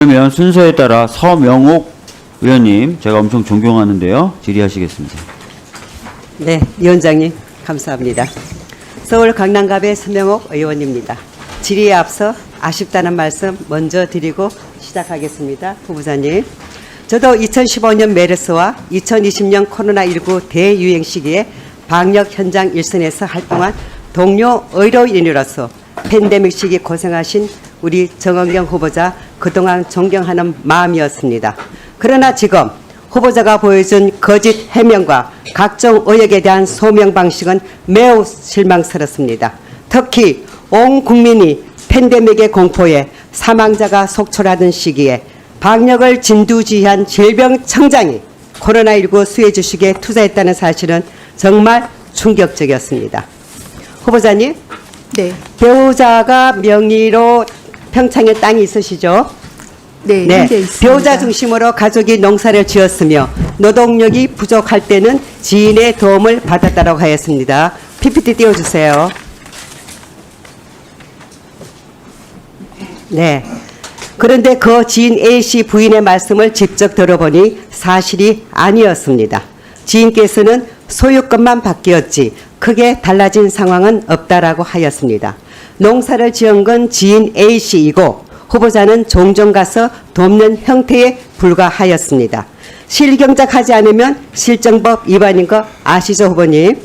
그러면 순서에 따라 서명옥 의원님, 제가 엄청 존경하는데요. 질의하시겠습니다. 네, 위원장님 감사합니다. 서울 강남갑의 서명옥 의원입니다. 질의에 앞서 아쉽다는 말씀 먼저 드리고 시작하겠습니다. 후보자님. 저도 2015년 메르스와 2020년 코로나19 대유행 시기에 방역 현장 일선에서 활동한 동료 의료인으로서 팬데믹 시기 고생하신 우리 정은경 후보자 그동안 존경하는 마음이었습니다. 그러나 지금 후보자가 보여준 거짓 해명과 각종 의혹에 대한 소명 방식은 매우 실망스럽습니다. 특히 온 국민이 팬데믹의 공포에 사망자가 속출하던 시기에 방역을 진두지휘한 질병청장이 코로나19 수혜 주식에 투자했다는 사실은 정말 충격적이었습니다. 후보자님, 네. 배우자가 명의로 평창에 땅이 있으시죠? 네, 현재 있습니다. 배우자 중심으로 가족이 농사를 지었으며 노동력이 부족할 때는 지인의 도움을 받았다고 하였습니다. PPT 띄워주세요. 네. 그런데 그 지인 A씨 부인의 말씀을 직접 들어보니 사실이 아니었습니다. 지인께서는 소유권만 바뀌었지 크게 달라진 상황은 없다라고 하였습니다. 농사를 지은 건 지인 A씨이고 후보자는 종종 가서 돕는 형태에 불과하였습니다. 실경작하지 않으면 실정법 위반인 거 아시죠, 후보님?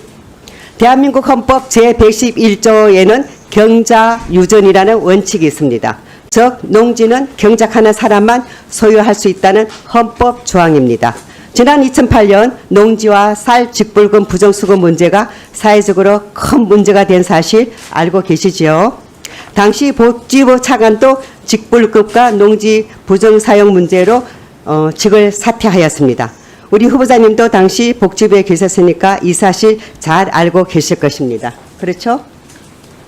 대한민국 헌법 제111조에는 경자유전이라는 원칙이 있습니다. 즉 농지는 경작하는 사람만 소유할 수 있다는 헌법 조항입니다. 지난 2008년 농지와 쌀 직불금 부정수급 문제가 사회적으로 큰 문제가 된 사실 알고 계시지요? 당시 복지부 차관도 직불급과 농지 부정사용 문제로 직을 사퇴하였습니다. 우리 후보자님도 당시 복지부에 계셨으니까 이 사실 잘 알고 계실 것입니다. 그렇죠?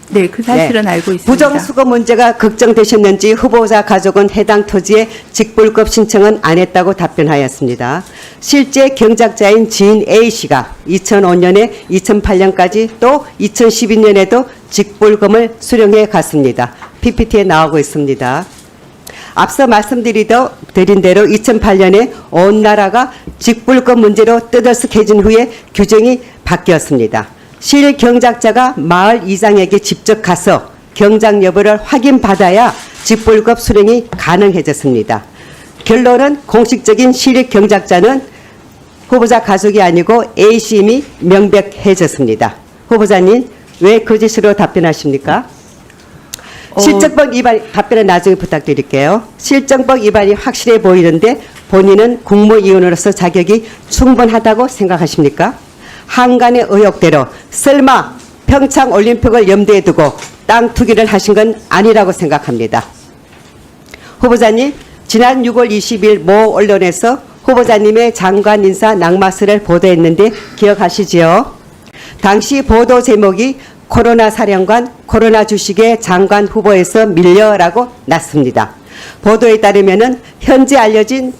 네, 그 사실은 알고 있습니다. 부정수급 문제가 걱정되셨는지 후보자 가족은 해당 토지에 직불급 신청은 안 했다고 답변하였습니다. 실제 경작자인 지인 A씨가 2005년에 2008년까지 또 2012년에도 직불금을 수령해 갔습니다. PPT에 나오고 있습니다. 앞서 말씀드린 대로 2008년에 온 나라가 직불금 문제로 뜨들썩해진 후에 규정이 바뀌었습니다. 실경작자가 마을 이장에게 직접 가서 경작 여부를 확인받아야 직불급 수령이 가능해졌습니다. 결론은 공식적인 실경작자는 후보자 가족이 아니고 A씨임이 명백해졌습니다. 후보자님, 왜 거짓으로 답변하십니까? 실정법 위반, 답변은 나중에 부탁드릴게요. 실정법 위반이 확실해 보이는데 본인은 국무위원으로서 자격이 충분하다고 생각하십니까? 한간의 의혹대로 설마 평창올림픽을 염두에 두고 땅 투기를 하신 건 아니라고 생각합니다. 후보자님, 지난 6월 20일 모 언론에서 후보자님의 장관 인사 낙마설을 보도했는데 기억하시지요? 당시 보도 제목이 코로나 사령관, 코로나 주식의 장관 후보에서 밀려라고 났습니다. 보도에 따르면 현재 알려진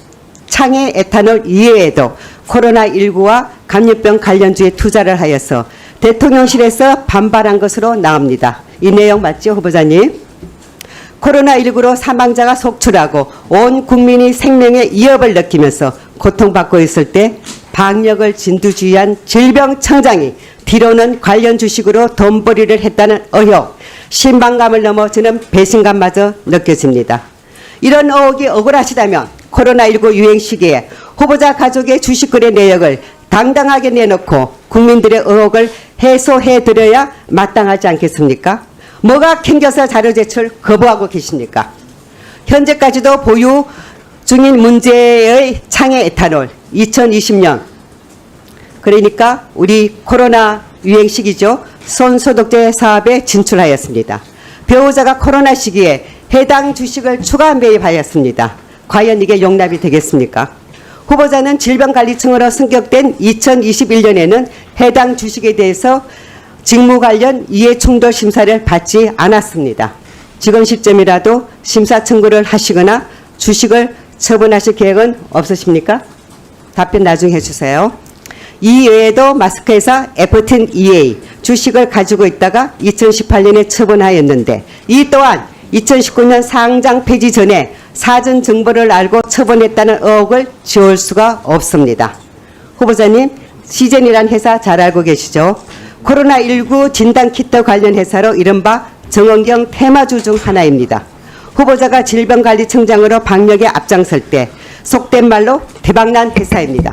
창의 에탄올 이외에도 코로나19와 감염병 관련주에 투자를 하여서 대통령실에서 반발한 것으로 나옵니다. 이 내용 맞죠, 후보자님? 코로나19로 사망자가 속출하고 온 국민이 생명의 위협을 느끼면서 고통받고 있을 때 방역을 진두지휘한 질병청장이 뒤로는 관련 주식으로 돈벌이를 했다는 의혹, 신방감을 넘어 저는 배신감마저 느껴집니다. 이런 의혹이 억울하시다면 코로나19 유행 시기에 후보자 가족의 주식 거래 내역을 당당하게 내놓고 국민들의 의혹을 해소해드려야 마땅하지 않겠습니까? 뭐가 캥겨서 자료 제출 거부하고 계십니까? 현재까지도 보유 중인 문제의 창의 에탄올 2020년, 그러니까 우리 코로나 유행 시기죠. 손소독제 사업에 진출하였습니다. 배우자가 코로나 시기에 해당 주식을 추가 매입하였습니다. 과연 이게 용납이 되겠습니까? 후보자는 질병관리청으로 승격된 2021년에는 해당 주식에 대해서 직무 관련 이해충돌 심사를 받지 않았습니다. 지금 시점이라도 심사 청구를 하시거나 주식을 처분하실 계획은 없으십니까? 답변 나중에 해주세요. 이 외에도 마스크회사 F10EA 주식을 가지고 있다가 2018년에 처분하였는데 이 또한 2019년 상장 폐지 전에 사전 정보를 알고 처분했다는 의혹을 지울 수가 없습니다. 후보자님, 시젠이란 회사 잘 알고 계시죠? 코로나19 진단키트 관련 회사로 이른바 정은경 테마주 중 하나입니다. 후보자가 질병관리청장으로 방역에 앞장설 때 속된 말로 대박난 회사입니다.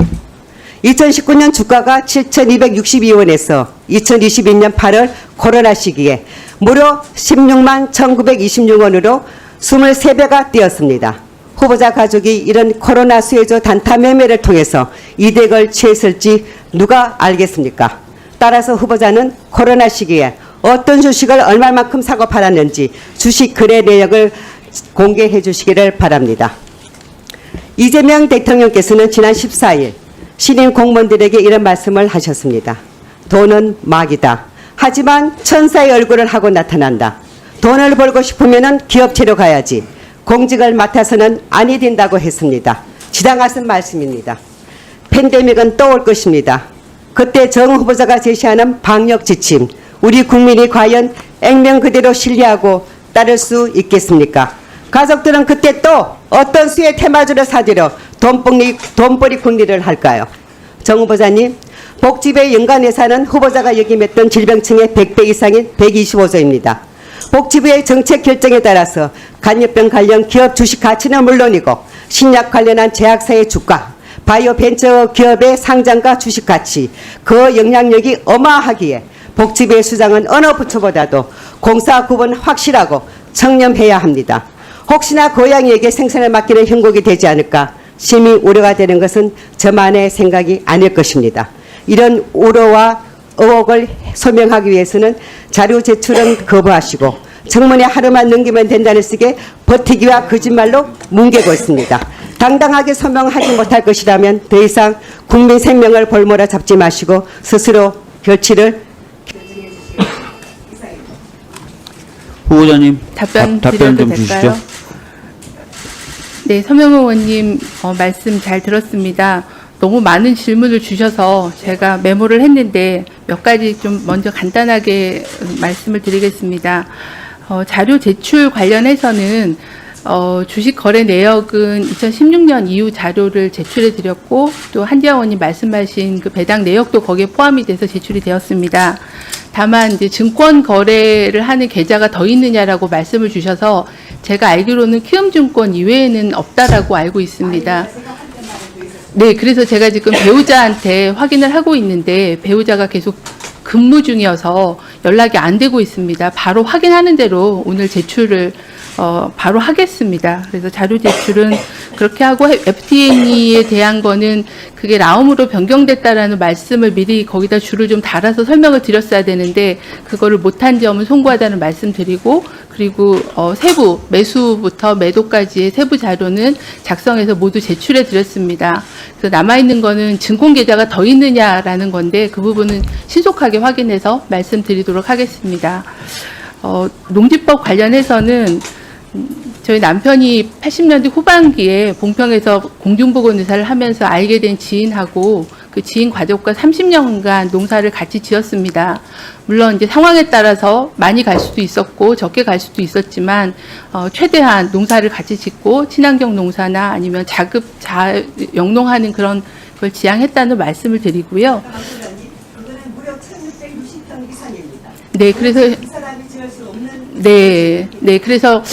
2019년 주가가 7,262원에서 2022년 8월 코로나 시기에 무려 16만 1,926원으로 23배가 뛰었습니다. 후보자 가족이 이런 코로나 수혜주 단타 매매를 통해서 이득을 취했을지 누가 알겠습니까? 따라서 후보자는 코로나 시기에 어떤 주식을 얼마만큼 사고 팔았는지 주식 거래 내역을 공개해 주시기를 바랍니다. 이재명 대통령께서는 지난 14일 신임 공무원들에게 이런 말씀을 하셨습니다. 돈은 막이다. 하지만 천사의 얼굴을 하고 나타난다. 돈을 벌고 싶으면 기업체로 가야지. 공직을 맡아서는 아니 된다고 했습니다. 지당하신 말씀입니다. 팬데믹은 또 올 것입니다. 그때 정 후보자가 제시하는 방역 지침, 우리 국민이 과연 액면 그대로 신뢰하고 따를 수 있겠습니까? 가족들은 그때 또 어떤 수의 테마주를 사들여 돈벌이 궁리를 할까요? 정 후보자님, 복지부의 연간 예산은 후보자가 역임했던 질병청의 100배 이상인 125조입니다. 복지부의 정책 결정에 따라서 간염병 관련 기업 주식 가치는 물론이고 신약 관련한 제약사의 주가, 바이오 벤처 기업의 상장과 주식 가치, 그 영향력이 어마하기에 복지부의 수장은 어느 부처보다도 공사 구분 확실하고 청렴해야 합니다. 혹시나 고양이에게 생선을 맡기는 형국이 되지 않을까 심히 우려가 되는 것은 저만의 생각이 아닐 것입니다. 이런 우려와 의혹을 소명하기 위해서는 자료 제출은 거부하시고 청문회 하루만 넘기면 된다는 식의 버티기와 거짓말로 뭉개고 있습니다. 당당하게 소명하지 못할 것이라면 더 이상 국민 생명을 볼모로 잡지 마시고 스스로 결치를 후보자님 답변 답변 좀 드려도 주시죠. 될까요? 네, 서명호 의원님 말씀 잘 들었습니다. 너무 많은 질문을 주셔서 제가 메모를 했는데 몇 가지 좀 먼저 간단하게 말씀을 드리겠습니다. 자료 제출 관련해서는 주식 거래 내역은 2016년 이후 자료를 제출해 드렸고 또 한지아 의원님 말씀하신 그 배당 내역도 거기에 포함이 돼서 제출이 되었습니다. 다만 이제 증권 거래를 하는 계좌가 더 있느냐라고 말씀을 주셔서 제가 알기로는 키움증권 이외에는 없다라고 알고 있습니다. 네, 그래서 제가 지금 배우자한테 확인을 하고 있는데 배우자가 계속 근무 중이어서 연락이 안 되고 있습니다. 바로 확인하는 대로 오늘 제출을 바로 하겠습니다. 그래서 자료 제출은 그렇게 하고 FTN에 대한 거는 그게 라움으로 변경됐다라는 말씀을 미리 거기다 줄을 좀 달아서 설명을 드렸어야 되는데 그거를 못한 점은 송구하다는 말씀드리고 그리고 세부 매수부터 매도까지의 세부 자료는 작성해서 모두 제출해 드렸습니다. 그래서 남아있는 거는 증권 계좌가 더 있느냐라는 건데 그 부분은 신속하게 확인해서 말씀드리도록 하겠습니다. 농지법 관련해서는 저희 남편이 80년대 후반기에 봉평에서 공중보건 의사를 하면서 알게 된 지인하고 그 지인 가족과 30년간 농사를 같이 지었습니다. 물론 이제 상황에 따라서 많이 갈 수도 있었고 적게 갈 수도 있었지만 최대한 농사를 같이 짓고 친환경 농사나 아니면 영농하는 그런 걸 지향했다는 말씀을 드리고요. 그거는 무려 1,660평 이상입니다. 네, 그래서 이 사람이 지을 수 없는 네, 그래서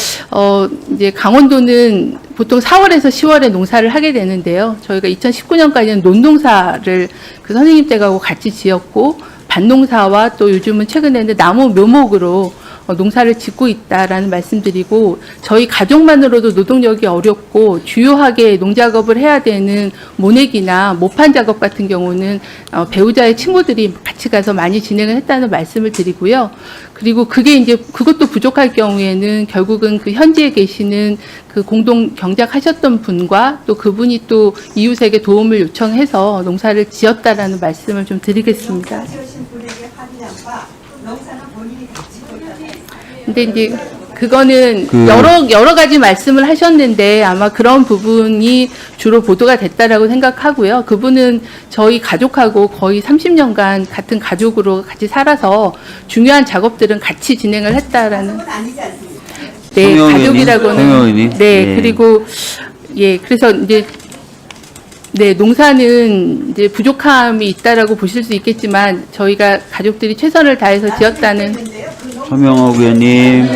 이제 강원도는 보통 4월에서 10월에 농사를 하게 되는데요. 저희가 2019년까지는 논농사를 그 선생님 댁하고 같이 지었고 밭농사와 또 요즘은 최근에는 나무 묘목으로 농사를 짓고 있다라는 말씀드리고 저희 가족만으로도 노동력이 어렵고 주요하게 농작업을 해야 되는 모내기나 모판 작업 같은 경우는 배우자의 친구들이 같이 가서 많이 진행을 했다는 말씀을 드리고요. 그리고 그게 이제 그것도 부족할 경우에는 결국은 그 현지에 계시는 그 공동 경작하셨던 분과 또 그분이 또 이웃에게 도움을 요청해서 농사를 지었다라는 말씀을 좀 드리겠습니다. 지으신 분에게 환량과 농사는 본인이 다 짓고 있다는 근데 이제 그거는 그- 여러 가지 말씀을 하셨는데 아마 그런 부분이 주로 보도가 됐다라고 생각하고요. 그분은 저희 가족하고 거의 30년간 같은 가족으로 같이 살아서 중요한 작업들은 같이 진행을 했다라는. 아니지 않습니까? 네, 서명 가족이라고는 의원님? 네, 예. 그리고 예, 그래서 이제 네, 농사는 이제 부족함이 있다라고 보실 수 있겠지만 저희가 가족들이 최선을 다해서 지었다는 서명옥 의원님.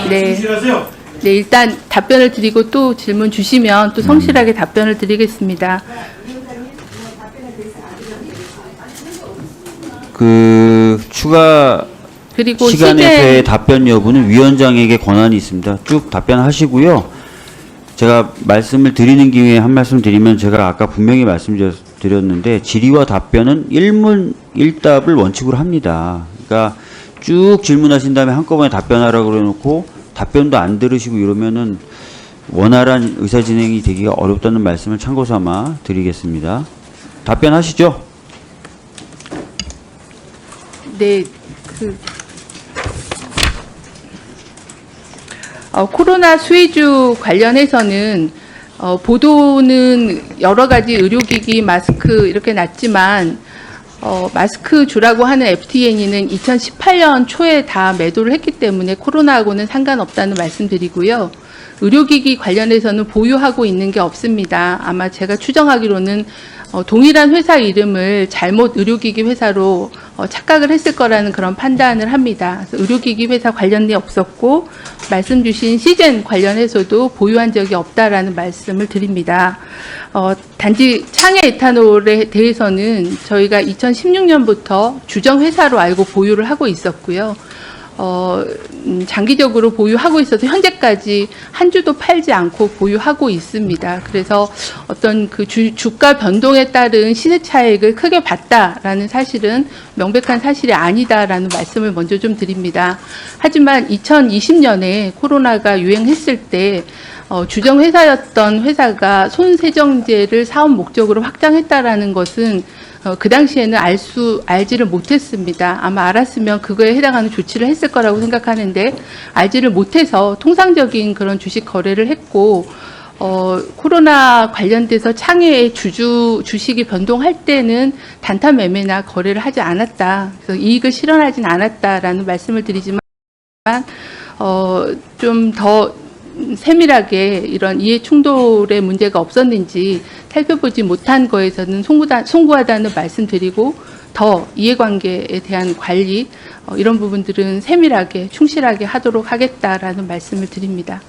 네. 네, 일단 답변을 드리고 또 질문 주시면 또 성실하게 답변을 드리겠습니다. 그 추가 그리고 시간에서의 시제 답변 여부는 위원장에게 권한이 있습니다. 쭉 답변하시고요. 제가 말씀을 드리는 기회에 한 말씀 드리면 제가 아까 분명히 말씀드렸는데 질의와 답변은 일문일답을 원칙으로 합니다. 그러니까 쭉 질문하신 다음에 한꺼번에 답변하라고 그래놓고 답변도 안 들으시고 이러면은 원활한 의사진행이 되기가 어렵다는 말씀을 참고 삼아 드리겠습니다. 답변하시죠. 네, 코로나 수혜주 관련해서는 보도는 여러 가지 의료기기, 마스크 이렇게 났지만 마스크 주라고 하는 FTN이는 2018년 초에 다 매도를 했기 때문에 코로나하고는 상관없다는 말씀드리고요. 의료기기 관련해서는 보유하고 있는 게 없습니다. 아마 제가 추정하기로는 동일한 회사 이름을 잘못 의료기기 회사로 착각을 했을 거라는 그런 판단을 합니다. 그래서 의료기기 회사 관련이 없었고 말씀 주신 시젠 관련해서도 보유한 적이 없다라는 말씀을 드립니다. 단지 창해 에탄올에 대해서는 저희가 2016년부터 주정 회사로 알고 보유를 하고 있었고요. 장기적으로 보유하고 있어서 현재까지 한 주도 팔지 않고 보유하고 있습니다. 그래서 어떤 그 주가 변동에 따른 시세 차익을 크게 봤다라는 사실은 명백한 사실이 아니다라는 말씀을 먼저 좀 드립니다. 하지만 2020년에 코로나가 유행했을 때 주정 회사였던 회사가 손세정제를 사업 목적으로 확장했다라는 것은 그 당시에는 알지를 못했습니다. 아마 알았으면 그거에 해당하는 조치를 했을 거라고 생각하는데 알지를 못해서 통상적인 그런 주식 거래를 했고 코로나 관련돼서 창해의 주식이 변동할 때는 단타 매매나 거래를 하지 않았다. 그래서 이익을 실현하진 않았다라는 말씀을 드리지만 좀 더 세밀하게 이런 이해 충돌의 문제가 없었는지 살펴보지 못한 거에서는 송구하다는 말씀드리고 더 이해관계에 대한 관리 이런 부분들은 세밀하게 충실하게 하도록 하겠다라는 말씀을 드립니다.